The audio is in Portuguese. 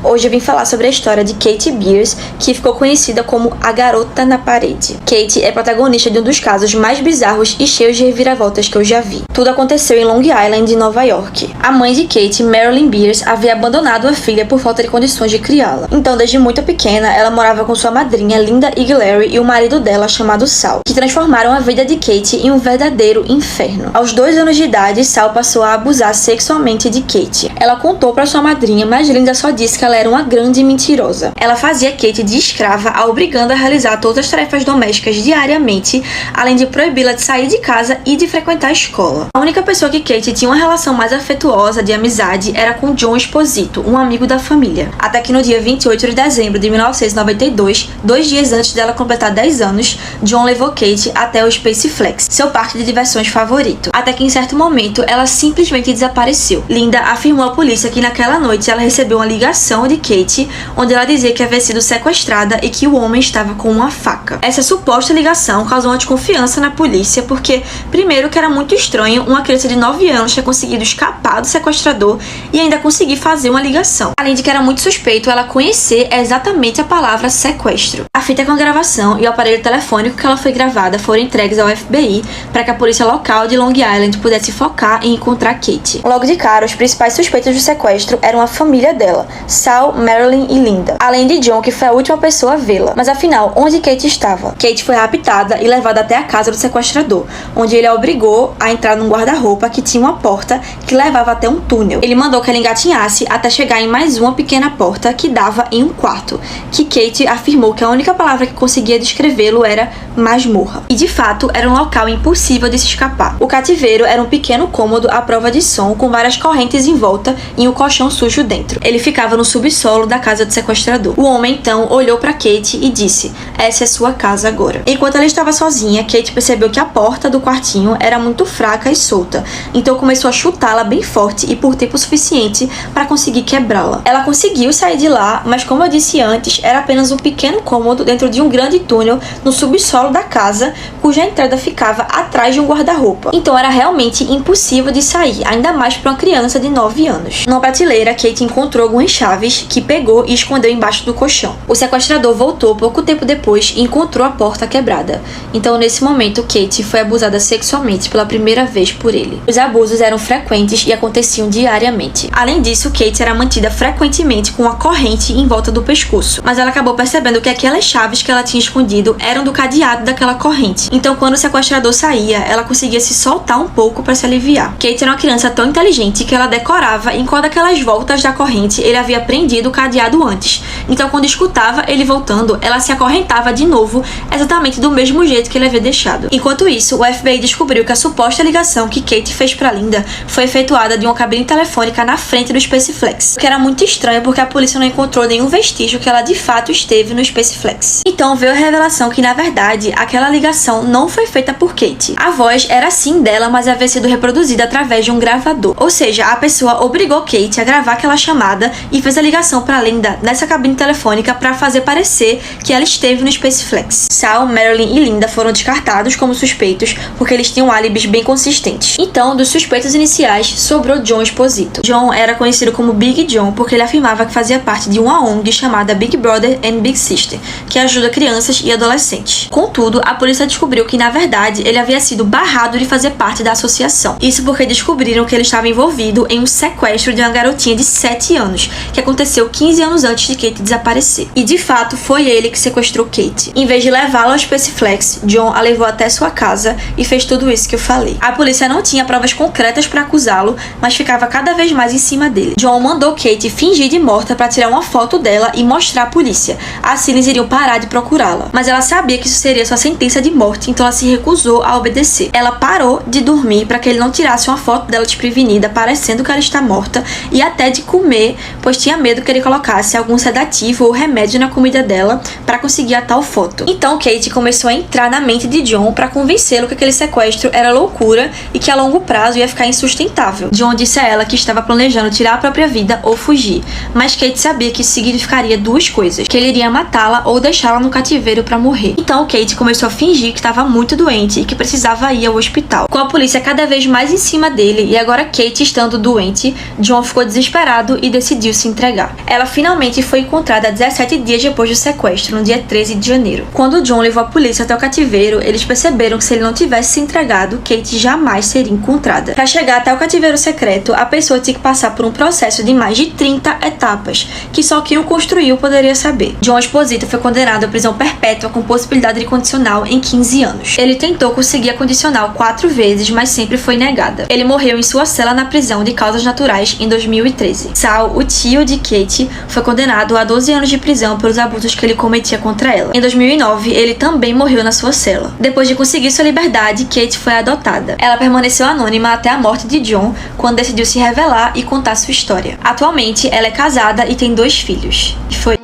Hoje eu vim falar sobre a história de Kate Beers, que ficou conhecida como a Garota na Parede. Kate é protagonista de um dos casos mais bizarros e cheios de reviravoltas que eu já vi. Tudo aconteceu em Long Island, em Nova York. A mãe de Kate, Marilyn Beers, havia abandonado a filha por falta de condições de criá-la. Então, desde muito pequena, ela morava com sua madrinha, Linda Iglary, e o marido dela, chamado Sal, que transformaram a vida de Kate em um verdadeiro inferno. Aos 2 anos de idade, Sal passou a abusar sexualmente de Kate. Ela contou para sua madrinha, mas Linda só disse que ela era uma grande mentirosa. Ela fazia Kate de escrava, a obrigando a realizar todas as tarefas domésticas diariamente, além de proibi-la de sair de casa e de frequentar a escola. A única pessoa que Kate tinha uma relação mais afetuosa de amizade era com John Esposito, um amigo da família. Até que no dia 28 de dezembro de 1992, 2 dias antes dela completar 10 anos, John levou Kate até o Space Flex, seu parque de diversões favorito. Até que em certo momento, ela simplesmente desapareceu. Linda afirmou à polícia que naquela noite ela recebeu uma ligação de Kate, onde ela dizia que havia sido sequestrada e que o homem estava com uma faca. Essa suposta ligação causou uma desconfiança na polícia, porque, primeiro, que era muito estranho uma criança de 9 anos ter conseguido escapar do sequestrador e ainda conseguir fazer uma ligação. Além de que era muito suspeito ela conhecer exatamente a palavra sequestro. A fita com a gravação e o aparelho telefônico que ela foi gravada foram entregues ao FBI para que a polícia local de Long Island pudesse focar em encontrar Kate. Logo de cara, os principais suspeitos do sequestro eram a família dela, Sal, Marilyn e Linda, além de John, que foi a última pessoa a vê-la. Mas afinal, onde Kate estava? Kate foi raptada e levada até a casa do sequestrador, onde ele a obrigou a entrar num guarda-roupa que tinha uma porta que levava até um túnel. Ele mandou que ela engatinhasse até chegar em mais uma pequena porta que dava em um quarto, que Kate afirmou que a única palavra que conseguia descrevê-lo era masmorra. E de fato, era um local impossível de se escapar. O cativeiro era um pequeno cômodo à prova de som, com várias correntes em volta e um colchão sujo dentro. Ele ficava no subsolo da casa do sequestrador. O homem então olhou para Kate e disse: "Essa é sua casa agora." Enquanto ela estava sozinha, Kate percebeu que a porta do quartinho era muito fraca e solta, então começou a chutá-la bem forte e por tempo suficiente para conseguir quebrá-la. Ela conseguiu sair de lá, mas como eu disse antes, era apenas um pequeno cômodo dentro de um grande túnel no subsolo da casa, cuja entrada ficava atrás de um guarda-roupa. Então era realmente impossível de sair, ainda mais para uma criança de 9 anos. Numa prateleira, Kate encontrou algumas chaves que pegou e escondeu embaixo do colchão. O sequestrador voltou pouco tempo depois e encontrou a porta quebrada. Então nesse momento, Kate foi abusada sexualmente pela primeira vez por ele. Os abusos eram frequentes e aconteciam diariamente. Além disso, Kate era mantida frequentemente com uma corrente em volta do pescoço, mas ela acabou percebendo que aquelas chaves que ela tinha escondido eram do cadeado daquela corrente. Então quando o sequestrador saía, ela conseguia se soltar um pouco para se aliviar. Kate era uma criança tão inteligente que ela decorava em qual daquelas voltas da corrente ele havia prendido o cadeado antes. Então quando escutava ele voltando, ela se acorrentava de novo, exatamente do mesmo jeito que ele havia deixado. Enquanto isso, o FBI descobriu que a suposta ligação que Kate fez para Linda foi efetuada de uma cabine telefônica na frente do Space Flex, o que era muito estranho porque a polícia não encontrou nenhum vestígio que ela de fato esteve no Space Flex. Então veio a revelação que na verdade aquela ligação não foi feita por Kate. A voz era sim dela, mas havia sido reproduzida através de um gravador. Ou seja, a pessoa obrigou Kate a gravar aquela chamada e fez a ligação para Linda nessa cabine telefônica para fazer parecer que ela esteve no Space Flex. Sal, Marilyn e Linda foram descartados como suspeitos porque eles tinham álibis bem consistentes. Então, dos suspeitos iniciais, sobrou John Esposito. John era conhecido como Big John porque ele afirmava que fazia parte de uma ONG chamada Big Brother and Big Sister, que ajuda crianças e adolescentes. Contudo, a polícia descobriu que, na verdade, ele havia sido barrado de fazer parte da associação. Isso porque descobriram que ele estava envolvido em um sequestro de uma garotinha de 7 anos, que aconteceu 15 anos antes de Kate desaparecer. E, de fato, foi ele que sequestrou Kate. Em vez de levá-la ao Space Flex, John a levou até sua casa e fez tudo isso que eu falei. A polícia não tinha provas concretas para acusá-lo, mas ficava cada vez mais em cima dele. John mandou Kate fingir de morta para tirar uma foto dela e mostrar à polícia. Assim eles iriam parar de procurá-la. Mas ela sabia que isso seria sua sentença de morte, então ela se recusou a obedecer. Ela parou de dormir para que ele não tirasse uma foto dela desprevenida, parecendo que ela está morta, e até de comer, pois tinha medo que ele colocasse algum sedativo ou remédio na comida dela para conseguir a tal foto. Então Kate começou a entrar na mente de John para convencê-lo que aquele sequestro era loucura e que a longo prazo ia ficar insustentável. John disse a ela que estava planejando tirar a própria vida ou fugir, mas Kate sabia que isso significaria duas coisas: que ele iria matá-la ou deixá-la no cativeiro para morrer. Então Kate começou a fingir que estava muito doente e que precisava ir ao hospital. Com a polícia cada vez mais em cima dele e agora Kate estando doente, John ficou desesperado e decidiu se entregar. negar. Ela finalmente foi encontrada 17 dias depois do sequestro, no dia 13 de janeiro. Quando John levou a polícia até o cativeiro, eles perceberam que se ele não tivesse se entregado, Kate jamais seria encontrada. Para chegar até o cativeiro secreto, a pessoa tinha que passar por um processo de mais de 30 etapas, que só quem o construiu poderia saber. John Esposito foi condenado à prisão perpétua com possibilidade de condicional em 15 anos. Ele tentou conseguir a condicional 4 vezes, mas sempre foi negada. Ele morreu em sua cela na prisão de causas naturais em 2013. Sal, o tio de Kate, foi condenado a 12 anos de prisão pelos abusos que ele cometia contra ela. Em 2009, ele também morreu na sua cela. Depois de conseguir sua liberdade, Kate foi adotada. Ela permaneceu anônima até a morte de John, quando decidiu se revelar e contar sua história. Atualmente, ela é casada e tem 2 filhos. E foi